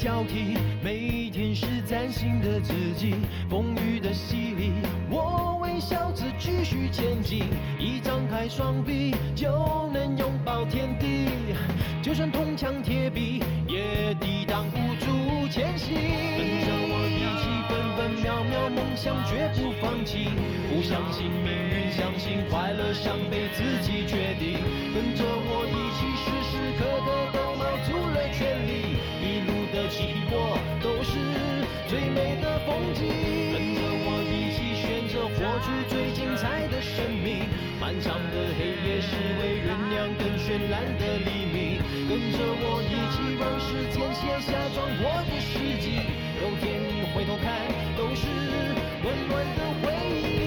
交替，每天是崭新的自己。风雨的洗礼，我微笑着继续前进。一张开双臂，就能拥抱天地。就算铜墙铁壁，也抵挡不住前行。跟着我一起分分秒秒，梦想绝不放弃。不相信命运，相信快乐，想被自己决定。跟着我一起，时时刻刻都卯足了全力。一路的起落都是最美的风景。跟着我一起选择活出最精彩的生命。漫长的黑夜是为原谅更绚烂的黎明。跟着我一起让时间写下壮阔的事迹。有天你回头看，都是温暖的回忆。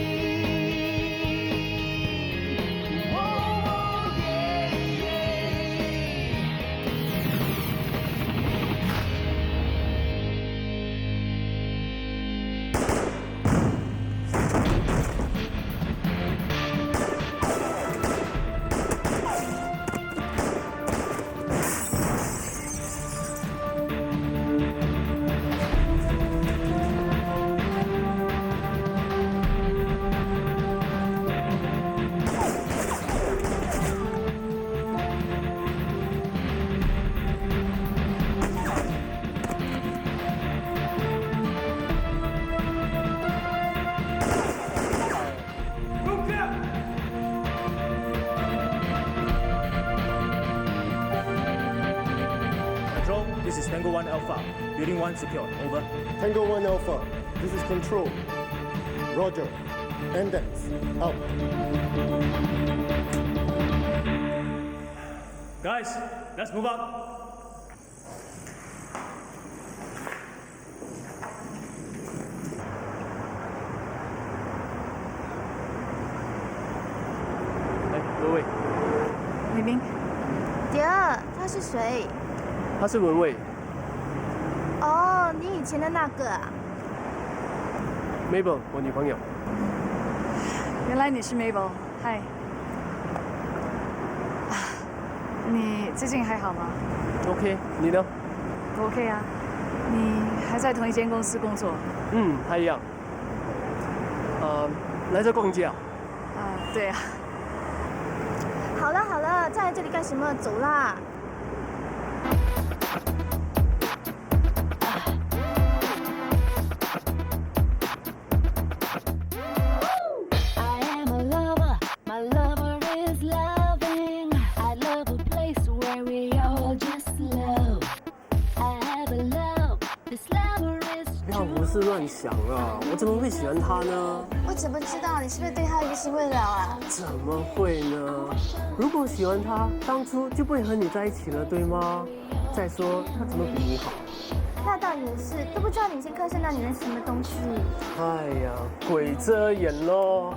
This is Tango 1 Alpha. Building 1 secure. Over. Tango 1 Alpha. This is Control. Roger. Index. Out. Guys, let's move up. 各位，李明，迪儿，他是谁？她是文蔚哦，你以前的那个啊。 ，Mabel， 我女朋友。原来你是 Mabel， 嗨。你最近还好吗 OK， 你呢？我 OK 啊。你还在同一间公司工作？嗯，还一样。来这逛街啊？对啊。好了好了，站在这里干什么？走啦！ 胡思乱想啊！我怎么会喜欢他呢？我怎么知道你是不是对他于心未了啊？怎么会呢？如果喜欢他，当初就不会和你在一起了，对吗？再说他怎么比你好？那倒也是，都不知道你是刻上那女人什么东西。哎呀，鬼遮眼咯！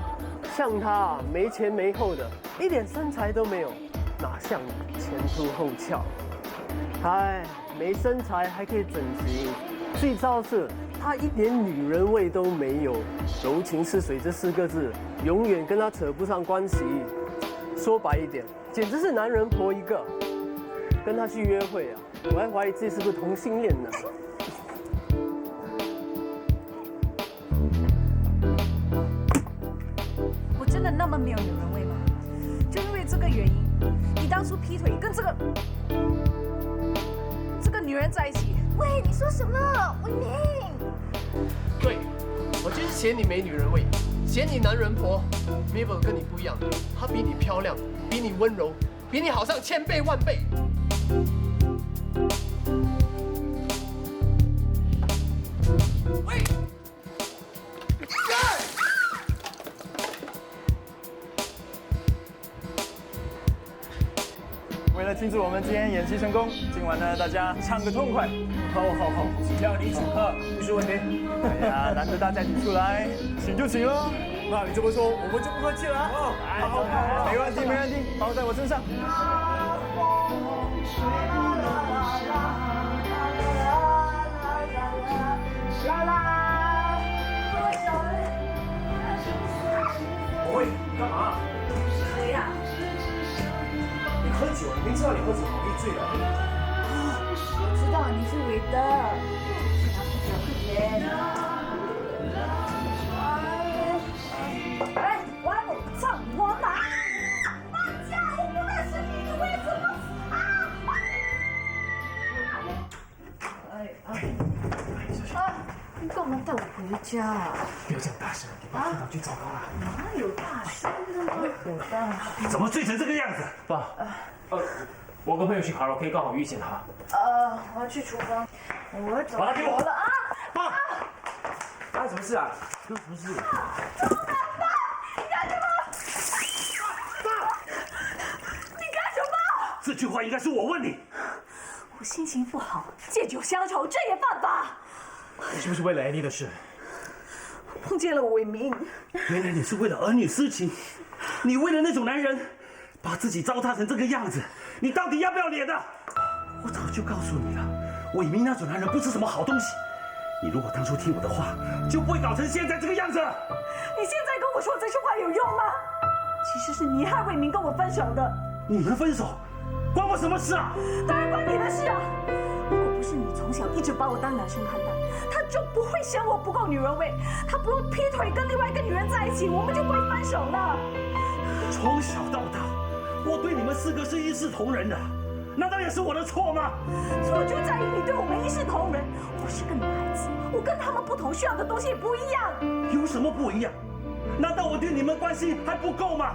像他没前没后的，一点身材都没有，哪像你前凸后翘？哎，没身材还可以整形，最糟是。 他一点女人味都没有，柔情似水这4个字永远跟他扯不上关系。说白一点，简直是男人婆一个。跟他去约会啊，我还怀疑自己是不是同性恋呢。我真的那么没有女人味吗？就因为这个原因，你当初劈腿跟这个女人在一起？喂，你说什么？伟明。 对，我就是嫌你没女人味，嫌你男人婆。Mabel 跟你不一样，她比你漂亮，比你温柔，比你好上1000倍万倍。喂！为了庆祝我们今天演戏成功，今晚呢大家唱个痛快。好，只要你请客，不是问题。哎呀，难得大家一起出来，请就请了。那你这么说，我们就不客气了。好，没问题，包在我身上。喂，你干嘛？谁呀？你喝酒，你明知道你喝酒容易醉的。知道。哦，你是韦德。哎，玩我唱我马，放假我不认识你，你为什么你干嘛带我回家啊？不要这样大声，你爸听到就糟糕了。哪有大声的吗？有大声。怎么醉成这个样子？爸，我跟朋友去卡拉 OK， 刚好遇见他。我要去厨房，我走把他给我了啊！爸，发生什么事啊？什么事？这句话应该是我问你。我心情不好，借酒消愁，这也犯法。你是不是为了安妮的事？碰见了伟明，原来你是为了儿女私情，你为了那种男人，把自己糟蹋成这个样子，你到底要不要脸的？我早就告诉你了，伟明那种男人不是什么好东西。你如果当初听我的话，就不会搞成现在这个样子了。你现在跟我说这句话有用吗？其实是你害伟明跟我分手的。你们分手，关我什么事啊？当然关你的事啊！如果不是你从小一直把我当男生看待，他就不会嫌我不够女人味，他不会劈腿跟另外一个女人在一起，我们就不会分手了。从小到大，我对你们4个是一视同仁的，难道也是我的错吗？错就在于你对我们一视同仁。我是个女孩子，我跟他们不同，需要的东西也不一样。有什么不一样？难道我对你们关心还不够吗？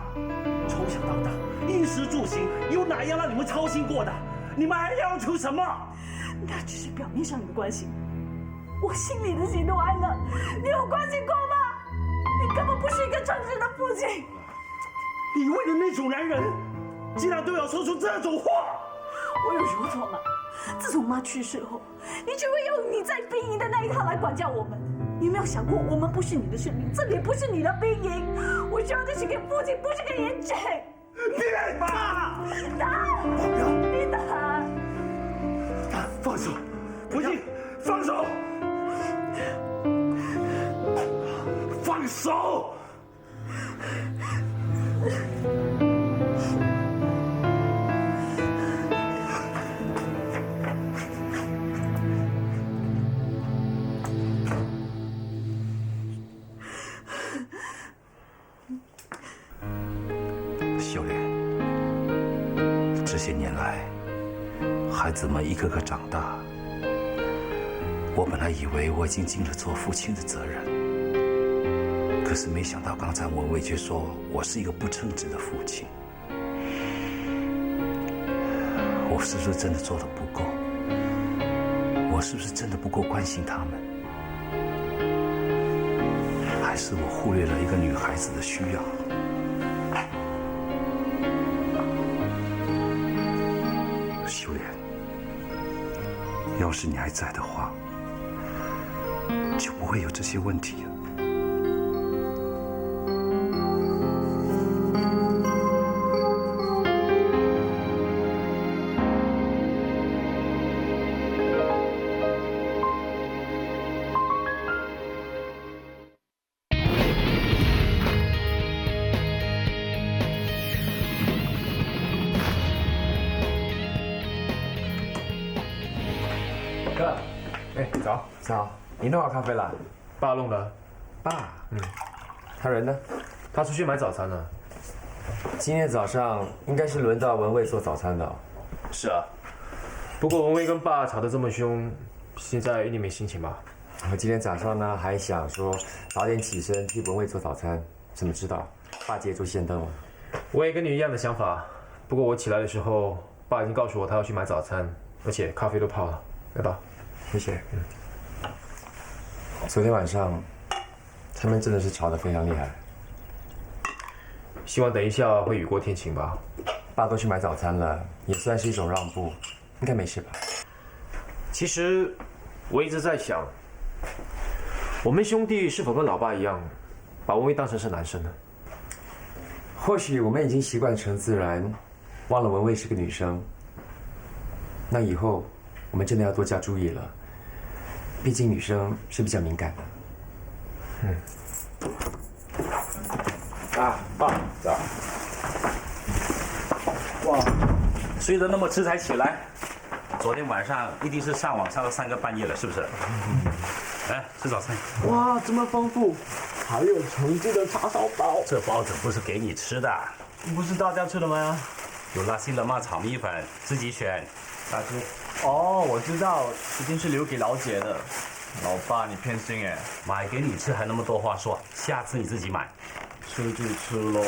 从小到大，衣食住行有哪样让你们操心过的？你们还要求什么？那只是表面上的关心，我心里的喜怒哀乐，你有关心过吗？你根本不是一个正直的父亲。你为了那种男人，竟然对我说出这种话！我有说错吗？自从妈去世后，你只会用你在兵营的那一套来管教我们。你有没有想过，我们不是你的生命，这里不是你的兵营？我需要的是个父亲，不是个眼睛。别打！打！不要！你打！放手！不行，放手！放手！秀莲，这些年来，孩子们一个个长大，我本来以为我已经尽了做父亲的责任，可是没想到刚才文蔚却说我是一个不称职的父亲。我是不是真的做得不够？我是不是真的不够关心他们？还是我忽略了一个女孩子的需要？秀莲，要是你还在的话，就不会有这些问题了。哥，哎，早早，你弄好咖啡了？爸弄的。爸，他人呢？他出去买早餐了。今天早上应该是轮到文蔚做早餐的哦。是啊，不过文蔚跟爸吵得这么凶，现在一定没心情吧？我今天早上呢还想说早点起身替文蔚做早餐，怎么知道爸接住线灯了。我也跟你一样的想法，不过我起来的时候，爸已经告诉我他要去买早餐，而且咖啡都泡了，来吧。谢谢。昨天晚上，他们真的是吵得非常厉害。希望等一下会雨过天晴吧。爸都去买早餐了，也算是一种让步，应该没事吧？其实我一直在想，我们兄弟是否跟老爸一样，把文蔚当成是男生呢？或许我们已经习惯成自然，忘了文蔚是个女生。那以后我们真的要多加注意了，毕竟女生是比较敏感的。啊，爸，早。哇，睡得那么迟才起来，昨天晚上一定是上网上到3个半夜了，是不是？来吃早餐。哇，这么丰富，还有橙汁的叉烧包。这包子不是给你吃的，不是大家吃的吗？有拉西勒玛炒米粉，自己选。大哥，哦，我知道，一定是留给老姐的。老爸，你偏心哎！买给你吃还那么多话说，下次你自己买。吃就吃喽。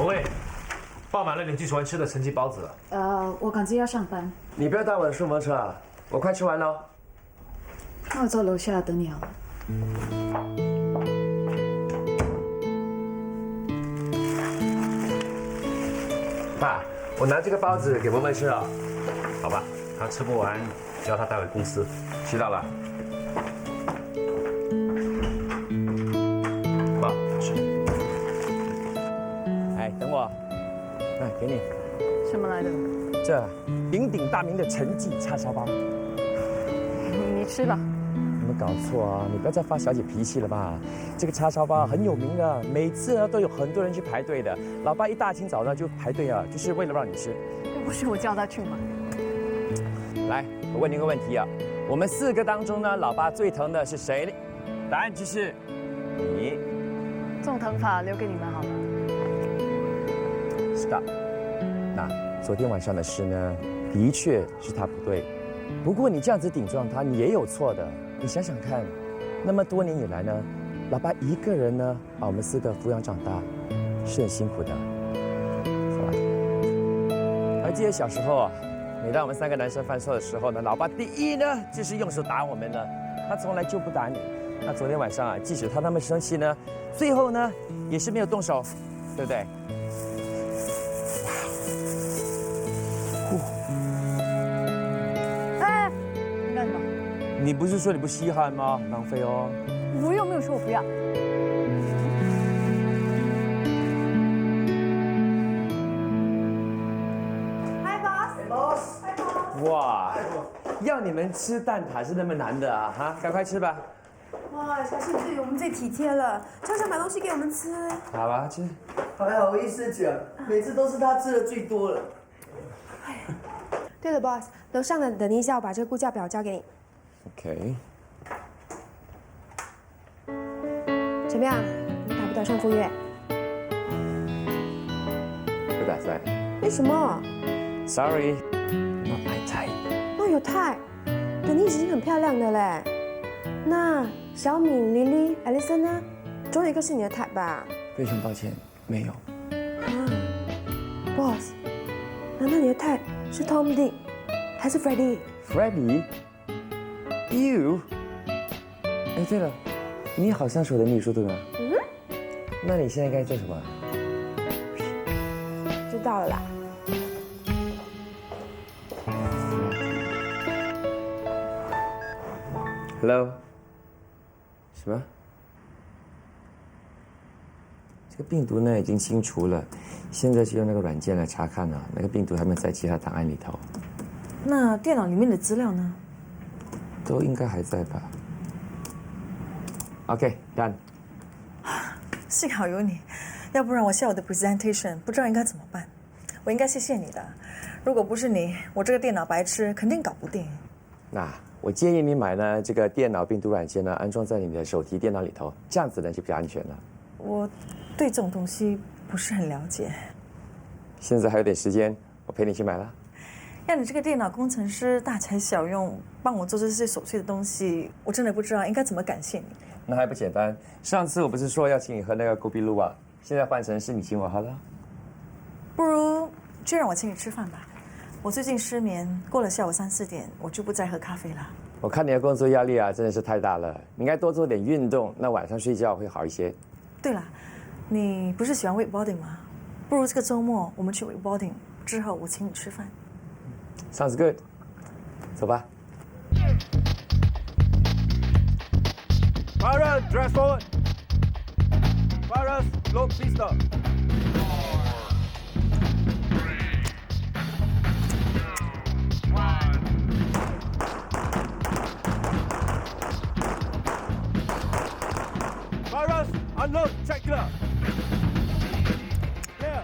喂，爆满了你最喜欢吃的陈记包子了。我赶着要上班，你不要搭我的顺风车啊！我快吃完了。那我在楼下等你好了。爸，我拿这个包子给文文吃啊。好吧，他吃不完，叫他带回公司。知道了。爸，吃。哎，等我，哎，给你。什么来的？这鼎鼎大名的陈记叉烧包。你吃吧。有没有搞错啊？你不要再发小姐脾气了吧？这个叉烧包很有名的，每次呢都有很多人去排队的。老爸一大清早呢就排队啊，就是为了让你吃。又不是我叫他去买。来，我问你个问题啊，我们4个当中呢，老爸最疼的是谁呢？答案就是你。这种疼法留给你们好了。Stop。那昨天晚上的事呢，的确是他不对。不过你这样子顶撞他，你也有错的。你想想看，那么多年以来呢，老爸一个人呢把我们4个抚养长大，是很辛苦的。还记得小时候啊，每当我们3个男生犯错的时候呢，老爸第一呢就是用手打我们的，他从来就不打你。那昨天晚上啊，即使他那么生气呢，最后呢也是没有动手，对不对？哎，你干什么？你不是说你不稀罕吗？浪费哦。我又没有说我不要。哇，要你们吃蛋挞是那么难的啊！哈，赶快吃吧。哇，小新对我们最体贴了，常常买东西给我们吃。好吧，吃。还好意思讲，每次都是他吃的最多了。对了 ，boss， 楼上的等一下，我把这个估价表交给你。OK。怎么样？你打不打算赴约？不打算。为什么 ？Sorry，not my type。哦，有泰，等你已经很漂亮的嘞。那小敏、莉莉、艾丽森呢？总有一个是你的 type 吧？非常抱歉，没有。Boss， 难道你的 type 是 Tom Dick 还是 Freddie？You？ 哎，对了，你好像是我的秘书对吗？嗯。那你现在该做什么？知道了啦。Hello。什么？这个病毒呢已经清除了，现在是用那个软件来查看了，那个病毒还没有在其他档案里头。那电脑里面的资料呢？都应该还在吧。OK，done。幸好有你，要不然我下午的 presentation 不知道应该怎么办。我应该谢谢你的，如果不是你，我这个电脑白痴肯定搞不定。那我建议你买呢这个电脑病毒软件呢，安装在你的手提电脑里头，这样子呢就比较安全了。我对这种东西不是很了解。现在还有点时间，我陪你去买了。要你这个电脑工程师大材小用，帮我做这些琐碎的东西，我真的不知道应该怎么感谢你。那还不简单？上次我不是说要请你喝那个 Kopi Luwak， 现在换成是你请我好了。不如就让我请你吃饭吧。我最近失眠，过了下午3、4点，我就不再喝咖啡了。我看你的工作压力啊，真的是太大了，你应该多做点运动，那晚上睡觉会好一些。对了，你不是喜欢 wakeboarding 吗？不如这个周末我们去 wakeboarding， 之后我请你吃饭。Sounds good， 走吧。Virus, drive forward. Virus, load pistol. Virus, unload, check clear. Clear.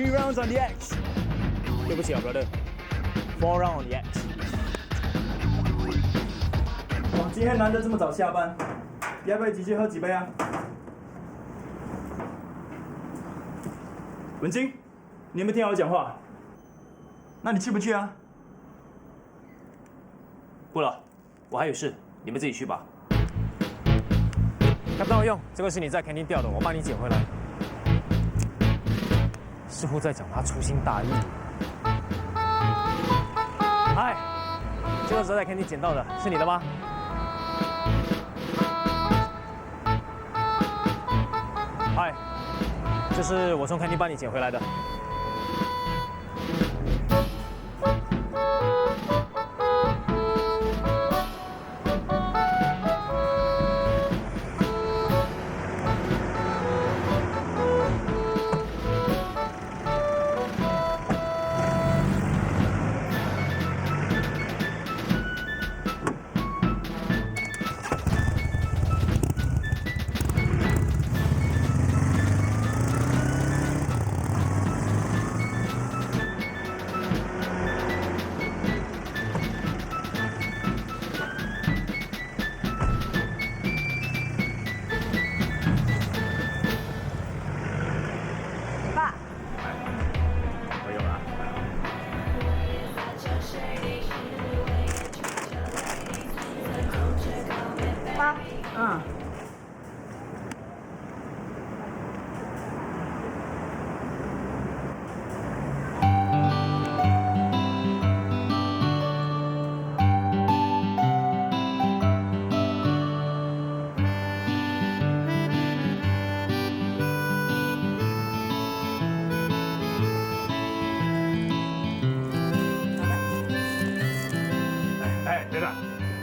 3 rounds on the X。对不起啊 ，brother。4 rounds on the X。哇，今天难得这么早下班，要不要一起去喝几杯啊？文晶，你有没有听好我讲话？那你去不去啊？不了，我还有事，你们自己去吧。干不到用，这个是你在肯定掉的，我帮你捡回来。似乎在讲他粗心大意。嗨，这个是在肯定捡到的，是你的吗？嗨，这是我从肯定帮你捡回来的。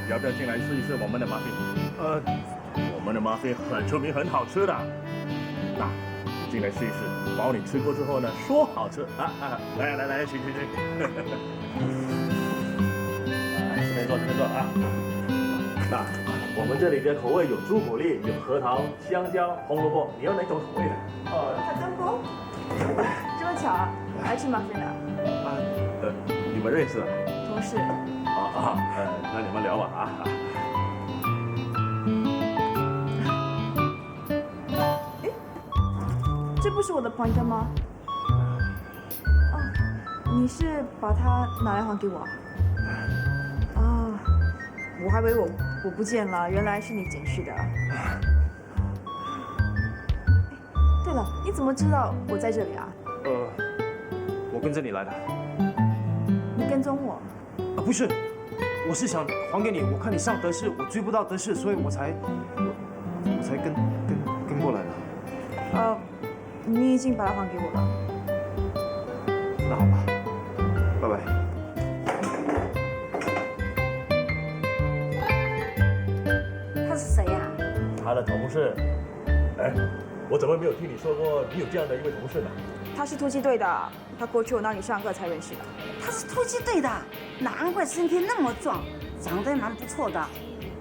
要不要进来试一试我们的 muffin？ 我们的 muffin 很出名，很好吃的。那进来试一试，保你吃过之后呢，说好吃啊！来，请。这边坐啊。那我们这里的口味有朱古力、有核桃、香蕉、红萝卜，你要哪种口味的？小灯菇，这么巧，来吃 muffin 的。你们认识啊？同事。那你们聊吧啊。这不是我的 pointer 吗？哦，你是把它拿来还给我啊？啊，我还以为我不见了，原来是你捡去的。对了，你怎么知道我在这里啊？我跟着你来的。你跟踪我？啊，不是。我是想还给你，我看你上德士，我追不到德士，所以我才跟过来的。你已经把它还给我了。那好吧，拜拜。他是谁呀？他的同事。哎，我怎么没有听你说过你有这样的一位同事呢？他是突击队的，他过去我那里上课才认识的。他是突击队的，难怪身体那么壮，长得也蛮不错的，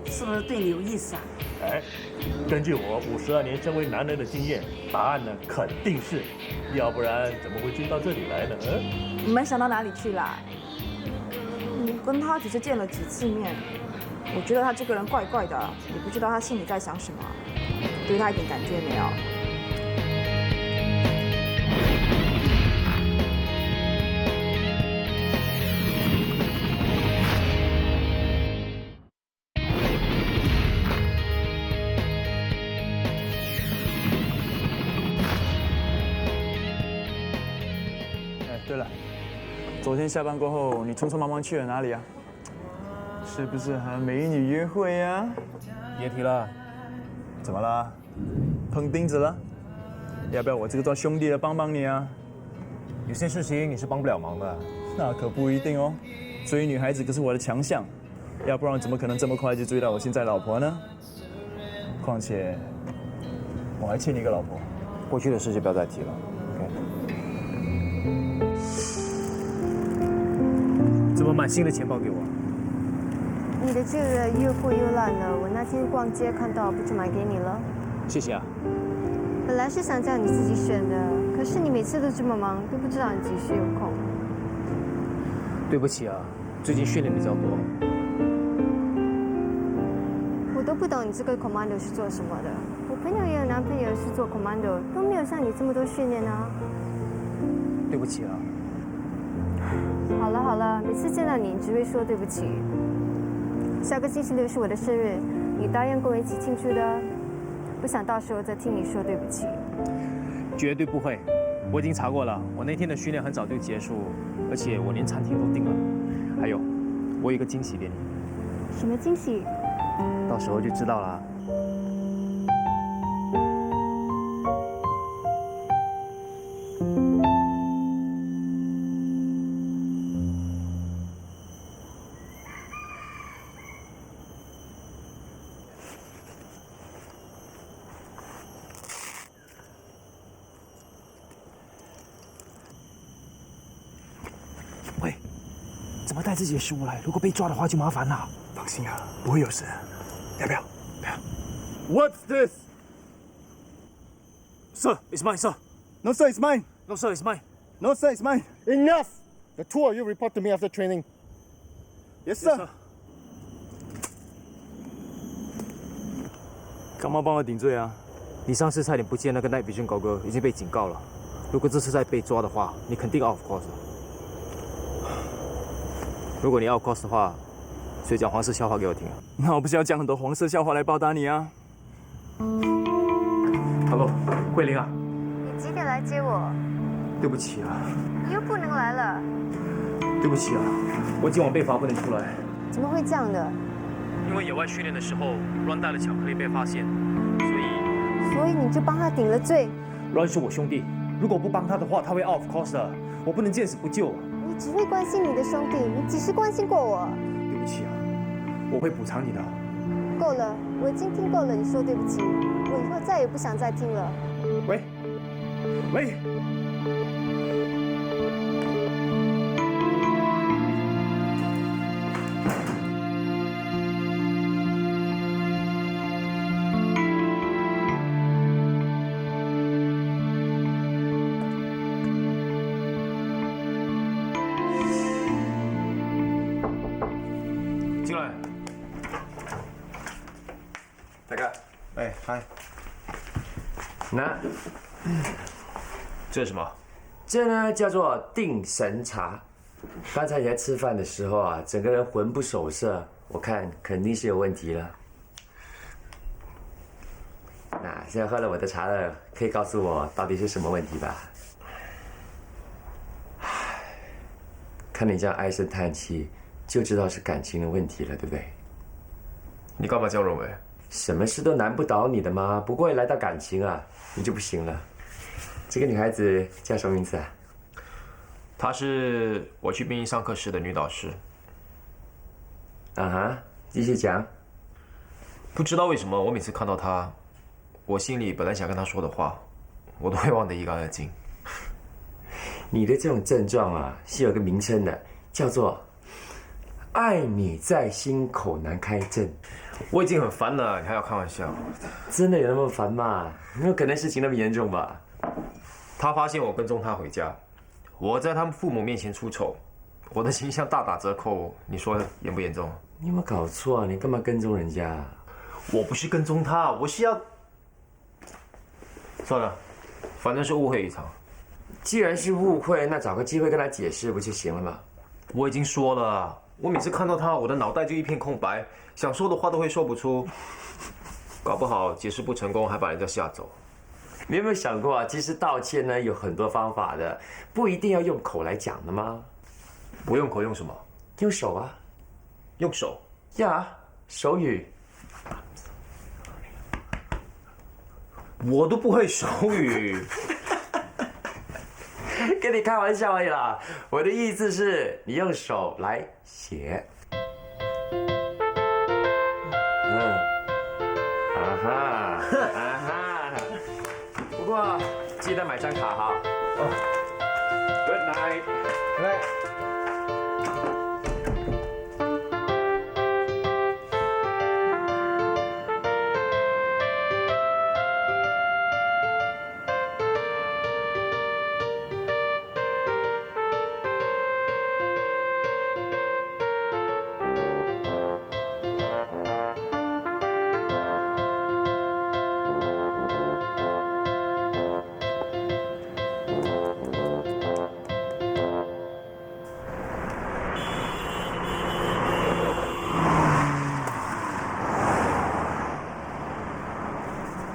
是不是对你有意思啊？哎，根据我52年身为男人的经验，答案呢肯定是，要不然怎么会追到这里来呢？没想到哪里去了？我跟他只是见了几次面，我觉得他这个人怪怪的，也不知道他心里在想什么，对他一点感觉没有。对了，昨天下班过后，你匆匆忙忙去了哪里啊？是不是和美女约会呀？别提了。怎么了？碰钉子了？要不要我这个做兄弟的帮帮你啊？有些事情你是帮不了忙的。那可不一定哦，追女孩子可是我的强项，要不然怎么可能这么快就追到我现在老婆呢？况且我还欠你一个老婆。过去的事就不要再提了。怎么买新的钱包给我？你的这个又破又烂了，我那天逛街看到，不就买给你了？谢谢啊。本来是想叫你自己选的，可可是你每次都这么忙，都不知道你几时有空。对不起啊，最近训练比较多。我都不懂你这个 commando 是做什么的。我朋友也有男朋友是做 commando， 都没有像你这么多训练啊。对不起啊。好了好了，每次见到你，你只会说对不起。下个星期六是我的生日，你答应跟我一起庆祝的，不想到时候再听你说对不起。绝对不会，我已经查过了，我那天的训练很早就结束，而且我连餐厅都订了。还有，我有一个惊喜给你。什么惊喜？到时候就知道了。喂，怎么带自己的食物来？如果被抓的话就麻烦了。放心啊，不会有事。要不要？不要。What's this? Sir, it's mine, sir. No, sir, it's mine. No, sir, it's mine. No, sir, it's mine. Enough! The two of you report to me after training. Yes, sir. Yes, sir. 干嘛帮我顶罪啊？你上次差点不见那个 Night Vision 狗哥，已经被警告了。如果这次再被抓的话，你肯定 out of course。如果你 out of course 的话，所以讲黄色笑话给我听。那我不是要讲很多黄色笑话来报答你啊 ？Hello， 慧玲啊。你几点来接我？对不起啊。你又不能来了。对不起啊，我今晚被罚不能出来。怎么会这样的？因为野外训练的时候，Ron 带了巧克力被发现，所以你就帮他顶了罪。Ron 是我兄弟，如果不帮他的话，他会 out of course 的，我不能见死不救。你只会关心你的兄弟，你几时关心过我？对不起啊，我会补偿你的。够了，我已经听够了你说对不起，我以后再也不想再听了。喂，喂。进来，大哥。哎，嗨。那这是什么？这呢叫做定神茶。刚才你在吃饭的时候啊，整个人魂不守舍，我看肯定是有问题了。那现在喝了我的茶了，可以告诉我到底是什么问题吧？看你这样唉声叹气，就知道是感情的问题了，对不对？你干嘛这样认为？什么事都难不倒你的吗？不过来到感情啊，你就不行了。这个女孩子叫什么名字啊？她是我去兵营上课时的女导师。啊哈，继续讲。不知道为什么，我每次看到她，我心里本来想跟她说的话，我都会忘得一干二净。你的这种症状啊，是有个名称的，叫做“爱你在心口难开症”。我已经很烦了，你还要开玩笑？真的有那么烦吗？没有可能事情那么严重吧？他发现我跟踪他回家，我在他们父母面前出丑，我的形象大打折扣，你说严不严重？你有没有搞错啊？你干嘛跟踪人家？我不是跟踪他，我是要……算了，反正是误会一场。既然是误会，那找个机会跟他解释不就行了吗？我已经说了，我每次看到他，我的脑袋就一片空白，想说的话都会说不出，搞不好解释不成功，还把人家吓走。你有没有想过啊？其实道歉呢有很多方法的，不一定要用口来讲的吗？不用口用什么？用手啊。用手？呀，手语。我都不会手语。跟你开玩笑而已啦，我的意思是你用手来写。不过记得买张卡哈。Good night。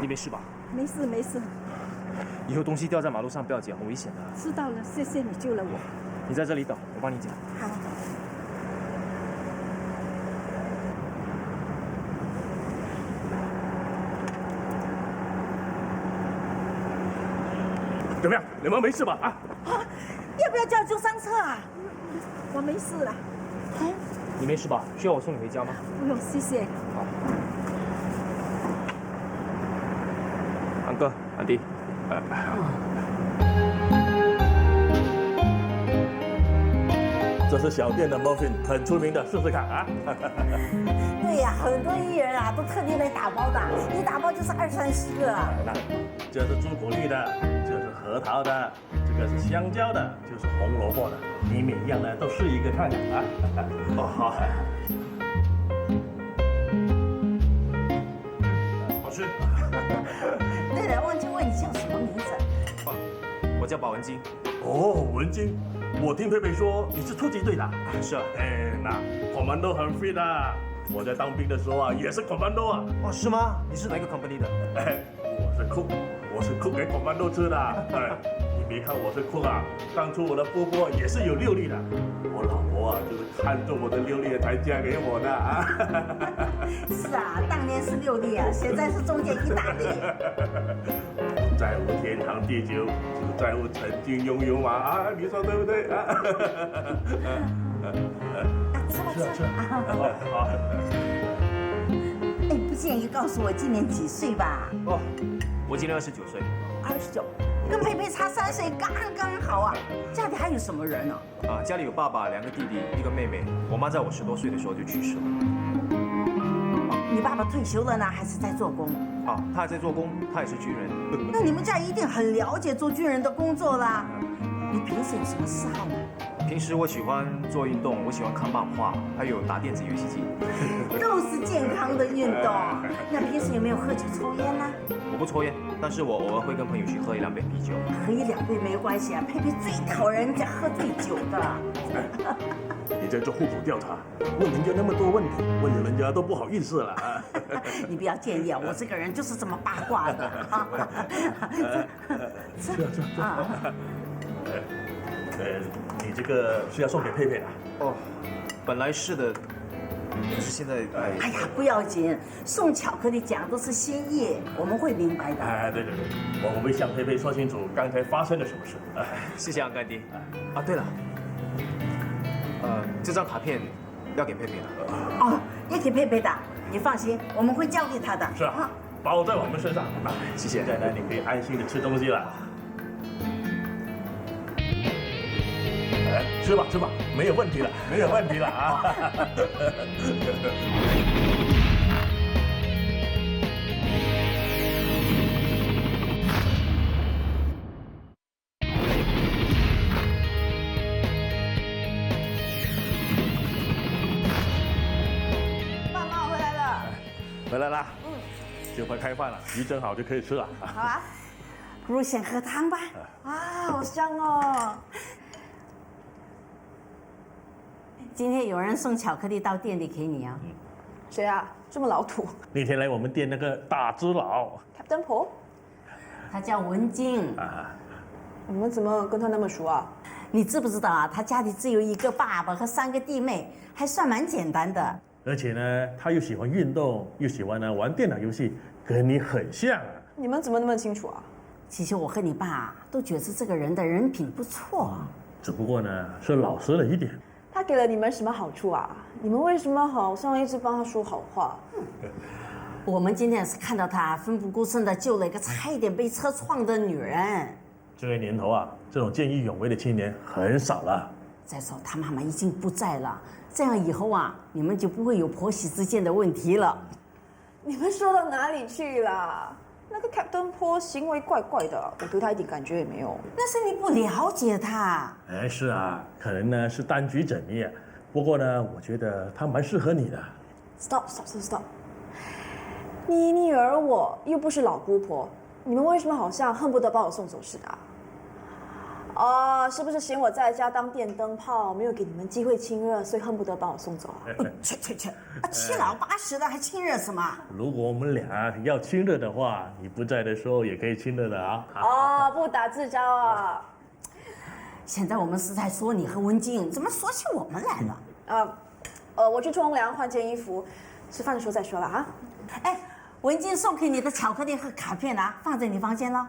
你没事吧？没事没事，以后东西掉在马路上不要捡，很危险的。知道了，谢谢你救了我。你在这里等，我帮你捡。好。怎么样？你们没事吧？啊？要不要叫救伤车啊？我没事了。你没事吧？需要我送你回家吗？不用，谢谢。好。安哥，安迪。这是小店的 muffin， 很出名的，试试看啊。对呀，很多艺人啊都特地来打包的，一打包就是20-30个啊。那这是朱古力的，这是核桃的，这个是香蕉的，就是红萝卜的，你每样呢都试一个看看啊。哦，好。好吃。对了，忘记问你叫什么名字？我叫宝文金。哦，文金，我听佩佩说你是突击队的。是啊。哎，那 commando 很 fit 的。我在当兵的时候啊，也是 commando 啊。哦，是吗？你是哪个 company 的？哎，我是 cook 给 commando 吃的。哎，你别看我是 cook 啊，当初我的波波也是有6粒的。我老婆啊，就是看中我的6粒才嫁给我的啊。是啊，当年是6粒啊，现在是中间1大粒。再无天长地久，再无曾经拥有嘛啊，你说对不对啊？吃吧。好。哎，不建议告诉我今年几岁吧？哦，我今年29岁。29，跟佩佩差3岁，刚刚好啊。家里还有什么人呢？啊，家里有爸爸、2个弟弟、1个妹妹。我妈在我10多岁的时候就去世了。你爸爸退休了呢，还是在做工？啊，他还在做工，他也是军人。那你们家一定很了解做军人的工作啦。你平时有什么嗜好吗？平时我喜欢做运动，我喜欢看漫画，还有打电子游戏机。都是健康的运动。那平时有没有喝酒抽烟呢？我不抽烟，但是我偶尔会跟朋友去喝1-2杯啤酒。喝1-2杯没关系啊，佩佩最讨厌人家喝醉酒的。你在做户口调查，问人家那么多问题，问了人家都不好意思了啊。你不要介意啊，我这个人就是这么八卦的。是啊。你这个是要送给佩佩的？哦，本来是的，可是现在哎呀，不要紧，送巧克力奖都是心意，我们会明白的。哎，对，我会向佩佩说清楚刚才发生了什么事。谢谢安干爹。啊，对了，这张卡片要给佩佩的。哦，要给佩佩的，你放心，我们会交给她的。是啊，包在我们身上。谢谢。现在呢，你可以安心的吃东西了。吃吧，没有问题了啊！爸妈，我回来了。回来啦。就快开饭了，鱼蒸好就可以吃了。好啊，不如先喝汤吧。啊，好香哦！今天有人送巧克力到店里给你啊？谁啊？这么老土？那天来我们店那个大只佬 Captain 婆，他叫文静。你们怎么跟他那么熟啊？你知不知道啊？他家里只有1个爸爸和3个弟妹，还算蛮简单的。而且呢，他又喜欢运动，又喜欢呢玩电脑游戏，跟你很像。你们怎么那么清楚啊？其实我和你爸都觉得这个人的人品不错，只不过呢是老实了一点。他给了你们什么好处啊？你们为什么好像一直帮他说好话？我们今天是看到他奋不顾身的救了一个差一点被车撞的女人。这个年头啊，这种见义勇为的青年很少了。再说他妈妈已经不在了，这样以后啊，你们就不会有婆媳之间的问题了。你们说到哪里去了？那个 Captain 婆行为怪怪的，我对他一点感觉也没有。那是你不了解他。哎，是啊，可能呢是当局者迷啊。不过呢，我觉得他蛮适合你的。Stop！ 你女儿我又不是老姑婆，你们为什么好像恨不得把我送走似的？哦，是不是嫌我在家当电灯泡，没有给你们机会亲热，所以恨不得把我送走啊？去，七老八十的还亲热什么？如果我们俩要亲热的话，你不在的时候也可以亲热的啊。哦，不打自招啊！现在我们是在说你和文静，怎么说起我们来了？我去冲凉换件衣服，吃饭的时候再说了啊。哎，文静送给你的巧克力和卡片呢，放在你房间了。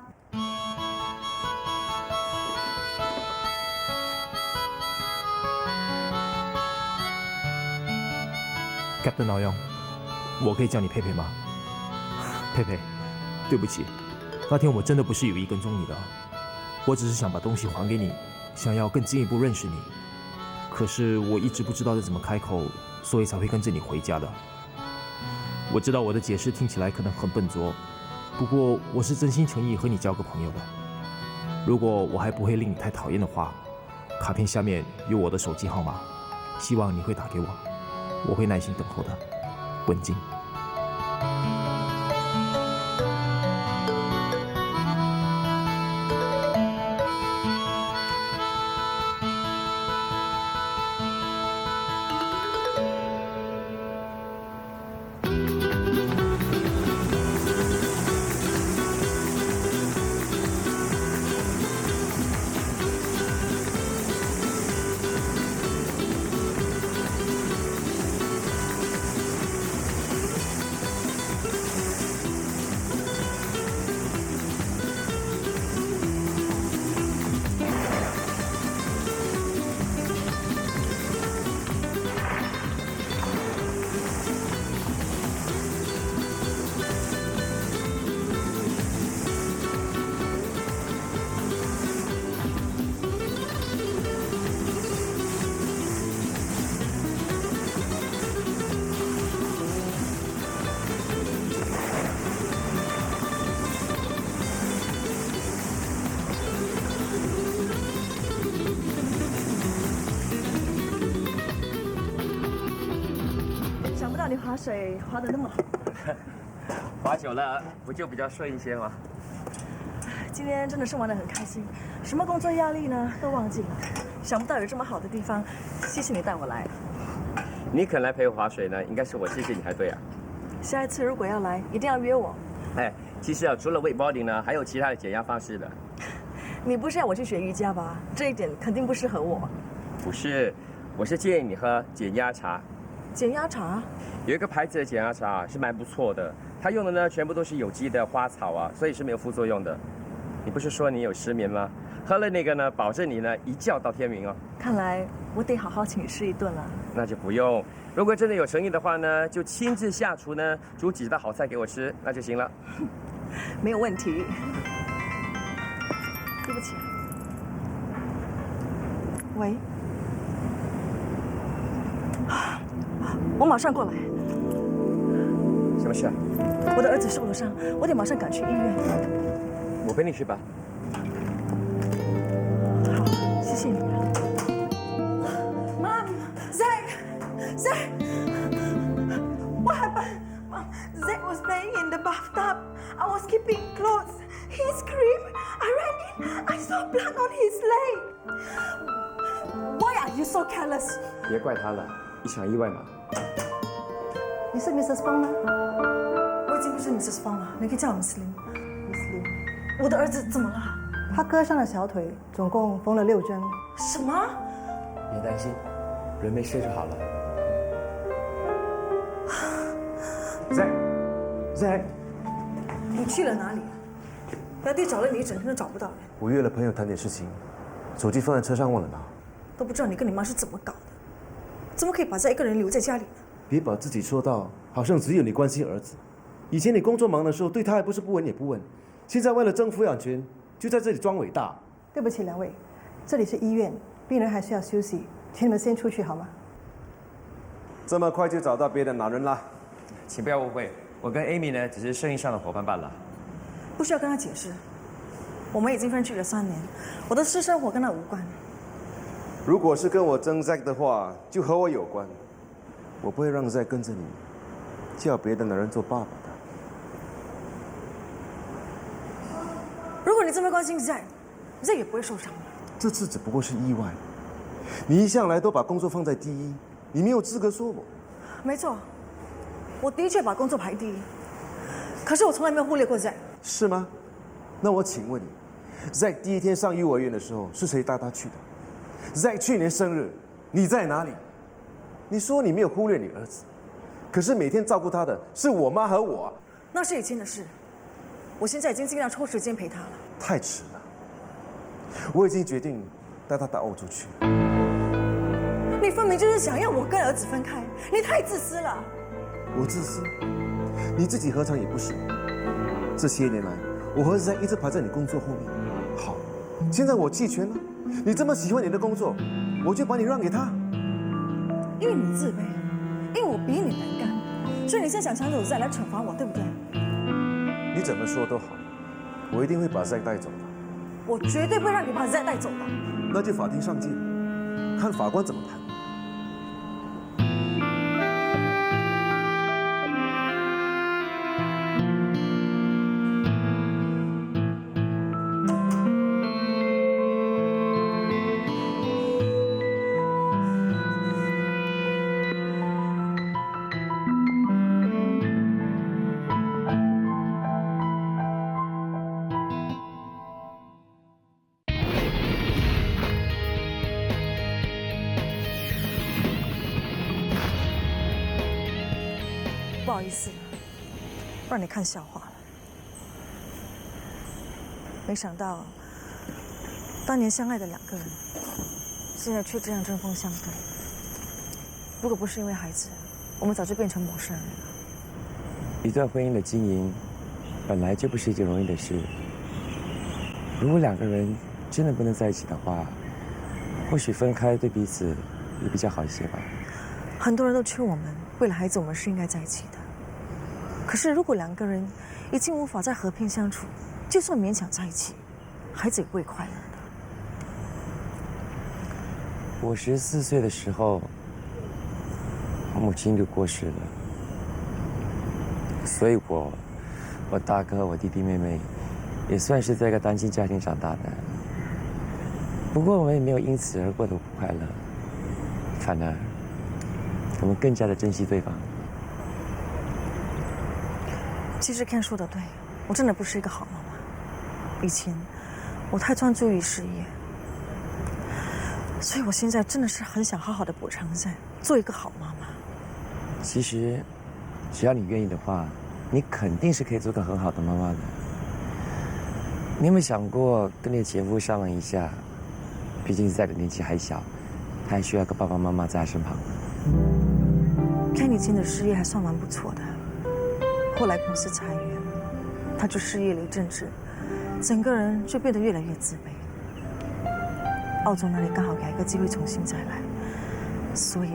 Captain 老杨，我可以叫你佩佩吗？佩佩，对不起，那天我真的不是有意跟踪你的，我只是想把东西还给你，想要更进一步认识你。可是我一直不知道该怎么开口，所以才会跟着你回家的。我知道我的解释听起来可能很笨拙，不过我是真心诚意和你交个朋友的。如果我还不会令你太讨厌的话，卡片下面有我的手机号码，希望你会打给我。我会耐心等候的，文静。你划水划得那么好，划久了不就比较顺一些吗？今天真的是玩得很开心，什么工作压力呢都忘记了。想不到有这么好的地方，谢谢你带我来。你肯来陪我划水呢，应该是我谢谢你才对啊。下一次如果要来，一定要约我。哎，其实啊，除了 wakeboarding 呢，还有其他的减压方式的。你不是要我去学瑜伽吧？这一点肯定不适合我。不是，我是建议你喝减压茶。减压茶？有一个牌子的减压茶是蛮不错的，它用的呢全部都是有机的花草啊，所以是没有副作用的。你不是说你有失眠吗？喝了那个呢，保证你呢一觉到天明哦。看来我得好好请你吃一顿了。那就不用，如果真的有诚意的话呢，就亲自下厨呢，煮几道好菜给我吃，那就行了。没有问题。对不起。喂。我马上过来。什么事啊？我的儿子受了伤，我得马上赶去医院。我陪你去吧。好，谢谢你。Mom, Zach, what happened? Zach was playing in the bathtub. I was keeping clothes. He screamed. I ran in. I saw blood on his leg. Why are you so careless? 别怪他了，一场意外嘛。你是 Mrs. Fang 吗？我已经不是 Mrs. Fang 了，你可以叫我 Miss Lim。Miss Lim， 我的儿子怎么了？他割伤了小腿，总共缝了6针。什么？别担心，人没事就好了。Zack，你去了哪里？表弟找了你一整天都找不到人。我约了朋友谈点事情，手机放在车上忘了拿。都不知道你跟你妈是怎么搞的，怎么可以把这一个人留在家里呢？别把自己说到好像只有你关心儿子。以前你工作忙的时候，对他还不是不闻也不问，现在为了争抚养权，就在这里装伟大。对不起两位，这里是医院，病人还需要休息，请你们先出去好吗？这么快就找到别的男人啦？请不要误会，我跟 Amy 呢只是生意上的伙伴罢了。不需要跟他解释，我们已经分居了3年，我的私生活跟他无关。如果是跟我争 Zack 的话，就和我有关。我不会让 Zack 跟着你，叫别的男人做爸爸的。如果你这么关心 Zack 也不会受伤的。这次只不过是意外。你一向来都把工作放在第一，你没有资格说我。没错，我的确把工作排第一，可是我从来没有忽略过 Zack。是吗？那我请问你，Zack 第一天上幼儿园的时候是谁带他去的 ？Zack 去年生日，你在哪里？你说你没有忽略你儿子，可是每天照顾他的是我妈和我。那是以前的事，我现在已经尽量抽时间陪他了。太迟了，我已经决定带他到澳洲去。你分明就是想要我跟儿子分开，你太自私了。我自私？你自己何尝也不是？这些年来，我和Zack一直排在你工作后面。好，现在我弃权了，你这么喜欢你的工作，我就把你让给他。因为你自卑，因为我比你能干，所以你现在想抢走Zack来惩罚我，对不对？你怎么说都好，我一定会把Zack带走的。我绝对不会让你把Zack带走的。那就法庭上见，看法官怎么判。不好意思，让你看笑话了。没想到，当年相爱的两个人，现在却这样针锋相对。如果不是因为孩子，我们早就变成陌生人了。一段婚姻的经营，本来就不是一件容易的事。如果两个人真的不能在一起的话，或许分开对彼此也比较好一些吧。很多人都劝我们，为了孩子，我们是应该在一起的。可是，如果两个人已经无法再和平相处，就算勉强在一起，孩子也不会快乐的。我14岁的时候，母亲就过世了，所以我大哥、我弟弟妹妹，也算是在一个单亲家庭长大的。不过我们也没有因此而过得不快乐，反而我们更加的珍惜对方。其实 Ken 说的对，我真的不是一个好妈妈。以前我太专注于事业，所以我现在真的是很想好好的补偿Zack，做一个好妈妈。其实，只要你愿意的话，你肯定是可以做个很好的妈妈的。你有没有想过跟你的前夫商量一下？毕竟Zack的年纪还小，他还需要个爸爸妈妈在他身旁。Ken以前的事业还算蛮不错的，后来公司裁员，他就失业了一阵子，整个人就变得越来越自卑。澳洲那里刚好给他一个机会重新再来，所以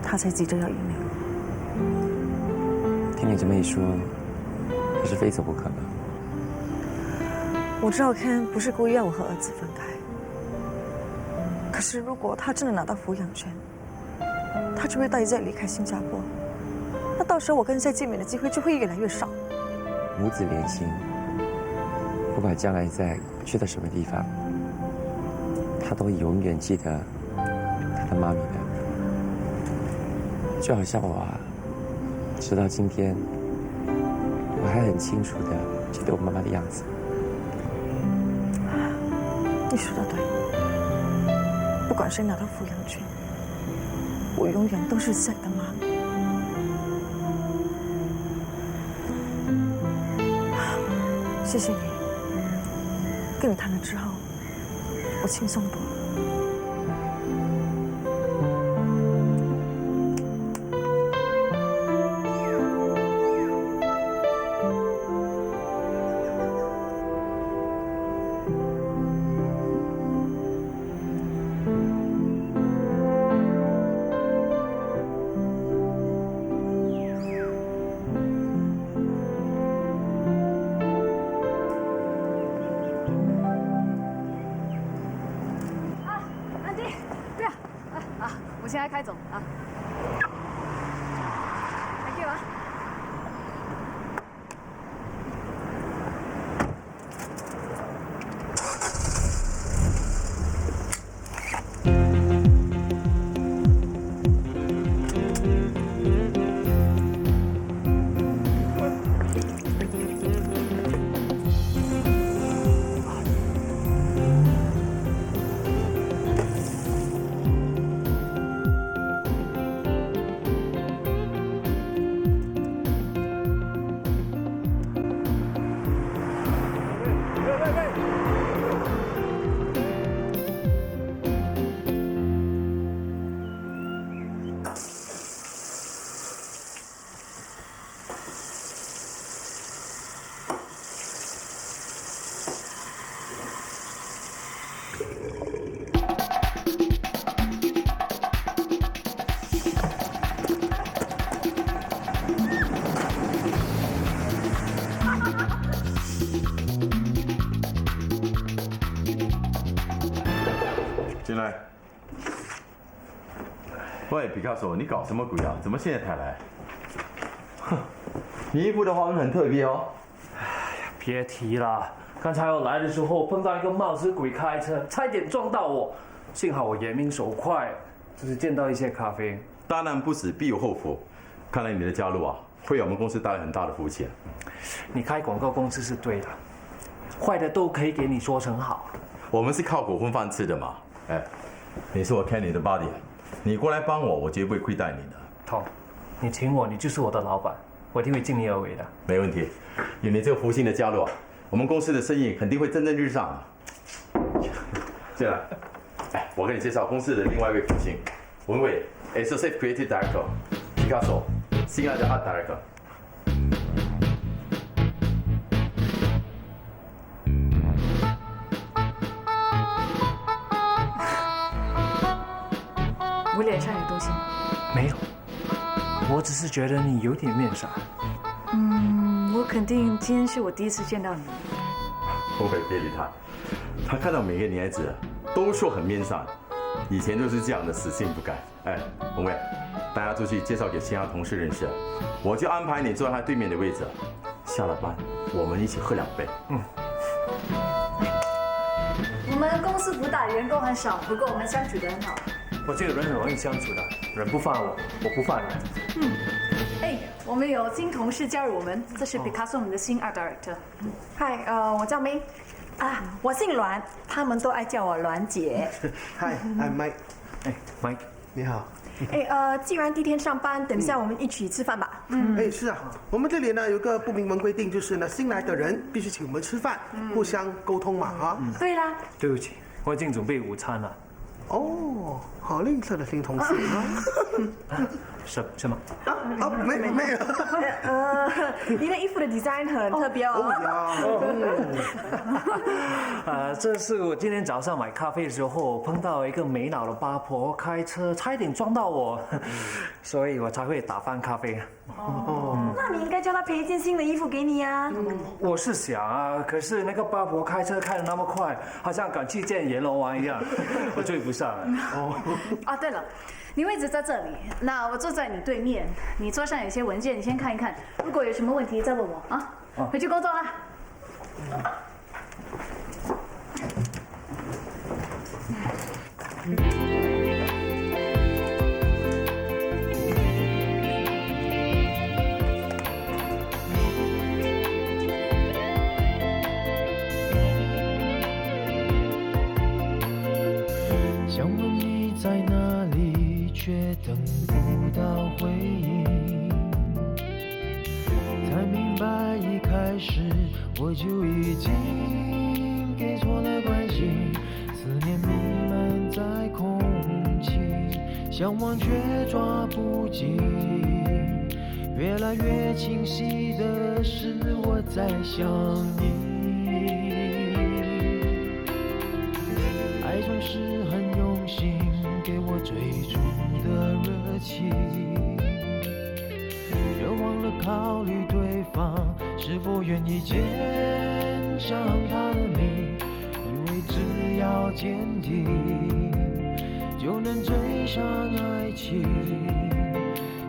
他才急着要移民。听你这么一说，他是非走不可了。我知道 Ken 不是故意要我和儿子分开，可是如果他真的拿到抚养权，他就会带Zack离开新加坡，那到时候我跟Zack见面的机会就会越来越少。母子连心，不管将来Zack去到什么地方，他都会永远记得他的妈咪的。就好像我直到今天，我还很清楚的记得我妈妈的样子。你说的对，不管谁拿到抚养权，我永远都是Zack的妈咪。谢谢你，跟你谈了之后，我轻松多了。我现在开走啊。Thank you 啊。来。喂，皮卡索，你搞什么鬼啊？怎么现在才来？哼，你衣服的花纹很特别哦。哎呀，别提了，刚才我来的时候碰到一个冒失鬼开车，差一点撞到我，幸好我眼明手快，只是溅到一些咖啡。大难不死必有后福，看来你的加入啊，会给我们公司带来很大的福气。你开广告公司是对的，坏的都可以给你说成好。我们是靠口混饭吃的嘛。哎，你是我 Kenny 的 buddy， 你过来帮我，我绝不会亏待你的。Tom，你请我，你就是我的老板，我一定会尽力而为的。没问题，有你这个福星的加入啊，我们公司的生意肯定会蒸蒸日上啊。进来，哎，我给你介绍公司的另外一位福星，文伟 ，Associate Creative Director， Picasso， 新来的 Art Director。我脸上有东西吗？没有，我只是觉得你有点面傻。我肯定今天是我第一次见到你。文伟，别理他，他看到每个女孩子都说很面善，以前就是这样的，死性不改。哎，文伟，大家出去介绍给其他同事认识，我就安排你坐在他对面的位置，下了班我们一起喝2杯。我们公司不大，员工很少，不过我们相处得很好。我这个人很容易相处的，人不犯我，我不犯人。哎，我们有新同事加入我们，这是 Picasso 我们的新 Art Director。嗨，我叫 May， 我姓阮，他们都爱叫我阮姐。Hi，I'm Mike。哎 ，Mike， 你好。既然第一天上班，等一下我们一起吃饭吧。是啊，我们这里呢有个不明文规定，就是呢新来的人必须请我们吃饭，互相沟通嘛，哈。对啦。对不起，我已经准备午餐了。哦，好吝啬的新同事啊！什么？没有。你的衣服的 design 很特别哦。这是我今天早上买咖啡的时候碰到一个没脑的八婆开车，差一点撞到我，所以我才会打翻咖啡。那你应该叫他配一件新的衣服给你啊。我是想啊，可是那个八婆开车开得那么快，好像赶去见阎罗王一样，我追不上了。对了，你位置在这里，那我坐在你对面，你桌上有些文件，你先看一看，如果有什么问题再问我啊。回去工作啦。想问你在哪里，却等不到回应。才明白一开始我就已经给错了关心，思念弥漫在空气，想忘却抓不紧。越来越清晰的是我在想你。爱总是很用心，给我最初的热情，却忘了考虑对方是否愿意签上他的名，以为只要坚定就能追上爱情，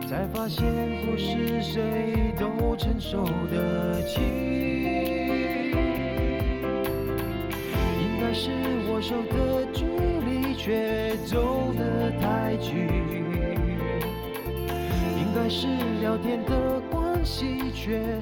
才发现不是谁都承受得起。应该是握手的距离却走得太近，应该是聊天的关系却